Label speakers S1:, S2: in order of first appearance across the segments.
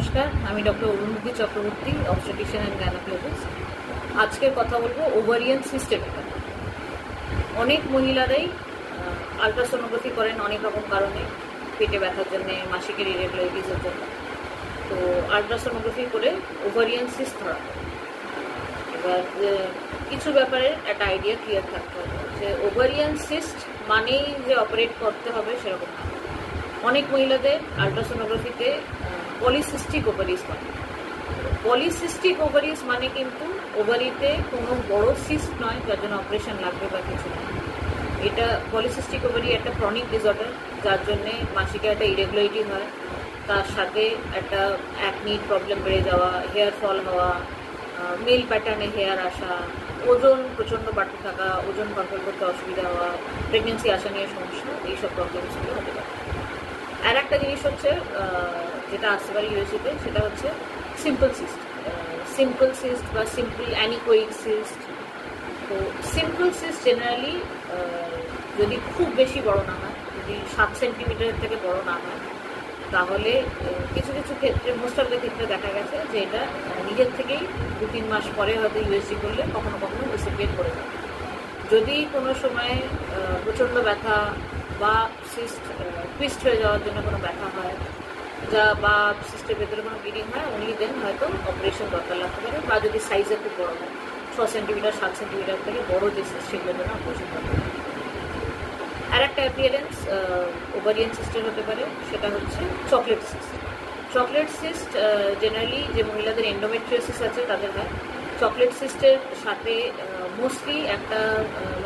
S1: নমস্কার, আমি doctor Arunmukhi Chakraborty, obstetrician and gynaecologist. আজকের কথা বলবো ওভারিয়ান সিস্টেমের কথা। অনেক মহিলারাই আলট্রাসোনোগ্রাফি করেন অনেক রকম কারণে, পেটে ব্যথার জন্যে, মাসিকের ইরেগুলারিটিসের জন্য। তো আলট্রাসোনোগ্রাফি করে ওভারিয়ান সিস্ট ধরা হয়। এবার কিছু ব্যাপারে একটা আইডিয়া ক্লিয়ার থাকতে হবে যে ওভারিয়ান সিস্ট মানেই যে অপারেট করতে হবে সেরকম না। অনেক মহিলাদের আলট্রাসোনোগ্রাফিতে পলিসিস্টিক ওভারিস পায়। পলিসিস্টিক ওভারিস মানে কিন্তু ওভারিতে কোনো বড় সিস্ট নয় যার জন্য অপারেশন লাগবে বা কিছু নয়। এটা পলিসিস্টিক ওভারি একটা ক্রনিক ডিসঅর্ডার, যার জন্যে মাসিকে একটা ইরেগুলারিটি হয়, তার সাথে একটা অ্যাকনির প্রবলেম বেড়ে যাওয়া, হেয়ার ফল হওয়া, মেল প্যাটার্নে হেয়ার আসা, ওজন প্রচণ্ড বাড়তে থাকা, ওজন কন্ট্রোল করতে অসুবিধা হওয়া, প্রেগনেন্সি আসা নিয়ে সমস্যা, এইসব প্রবলেমসগুলো হতে পারে। আর একটা জিনিস হচ্ছে যেটা আসতে পারে ইউএসএতে, সেটা হচ্ছে সিম্পল সিস্ট বা সিম্পল অ্যানিকোইক সিস্ট। তো সিম্পল সিস্ট জেনারেলি যদি খুব বেশি বড় না হয়, যদি 7 সেন্টিমিটারের থেকে বড় না হয়, তাহলে কিছু কিছু ক্ষেত্রে, মোস্ট অফ দ্য ক্ষেত্রে দেখা গেছে যে এটা নিজের থেকেই 2-3 মাস পরে হয়তো ইউএসজি করলে কখনো কখনো ডিসিপিয়েট করে যায়। যদি কোনো সময় প্রচণ্ড ব্যথা বা সিস্ট টুইস্ট হয়ে যাওয়ার জন্য কোনো ব্যথা হয়, বা সিস্টের ভেতরে কোনো ব্লিডিং হয়, উনি দেন হয়তো অপারেশন দরকার লাগতে পারে। বা যদি সাইজে খুব বড় হয়, 6 সেন্টিমিটার 7 সেন্টিমিটার থেকে বড় যে সিস্ট, সেগুলোর জন্য অপারেশন দরকার হয়। আর একটা অ্যাপিয়ারেন্স ওভারিয়ান সিস্টের হতে পারে, সেটা হচ্ছে চকলেট সিস্ট জেনারেলি যে মহিলাদের এন্ডোমেট্রিওসিস আছে তাদের হয়। চকলেট সিস্টের সাথে মোস্টলি একটা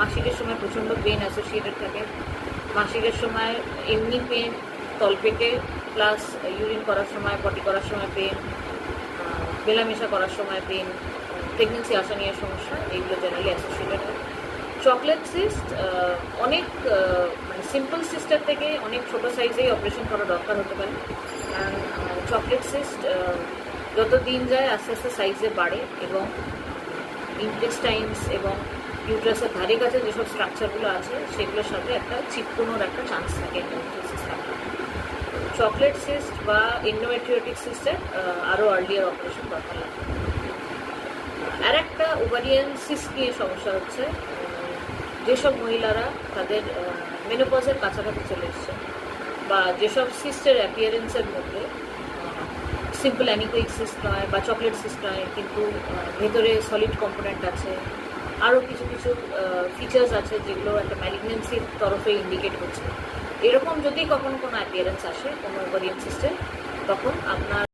S1: মাসিকের সময় প্রচণ্ড পেন অ্যাসোসিয়েটেড থাকে। মাসিকের সময় এমনি পেন, তলপেটে, প্লাস ইউরিন করার সময়, পটি করার সময় পেন, মেলামেশা করার সময় পেন, প্রেগনেন্সি আসা নিয়ে সমস্যা, এইগুলো জেনারেলি অ্যাসোসিয়েটেড হয়। চকলেট সিস্ট অনেক মানে সিম্পল সিস্টের থেকে অনেক ছোটো সাইজেই অপারেশন করা দরকার হতে পারে। কারণ চকলেট সিস্ট যত দিন যায় আস্তে আস্তে সাইজে বাড়ে এবং ইন্টেস্টাইনস এবং ইউট্রাসের ধারে কাছে যেসব স্ট্রাকচারগুলো আছে সেগুলোর সাথে একটা চিপকোনোর একটা চান্স থাকে এন্ডোমেট্রিওসিস থাকলে। চকলেট সিস্ট বা এন্ডোমেট্রিওটিক সিস্টের আরও আর্লিয়ার অপারেশন দরকার লাগে। আর একটা ওভারিয়ান সিস্ট নিয়ে সমস্যা হচ্ছে যেসব মহিলারা তাদের মেনোপজের কাছাকাছি চলে এসছে, বা যেসব সিস্টের অ্যাপিয়ারেন্সের মধ্যে সিম্পল অ্যানিকোইক সিস্ট নয় বা চকলেট সিস্ট নয়, কিন্তু ভেতরে সলিড কম্পোনেন্ট আছে, আরও কিছু কিছু ফিচার্স আছে যেগুলো একটা ম্যালিগনেন্সির তরফে ইন্ডিকেট করছে। এরকম যদি কখনো কোনো অ্যাপিয়ারেন্স আসে কোনো ওভারিয়ান সিস্টের, তখন আপনার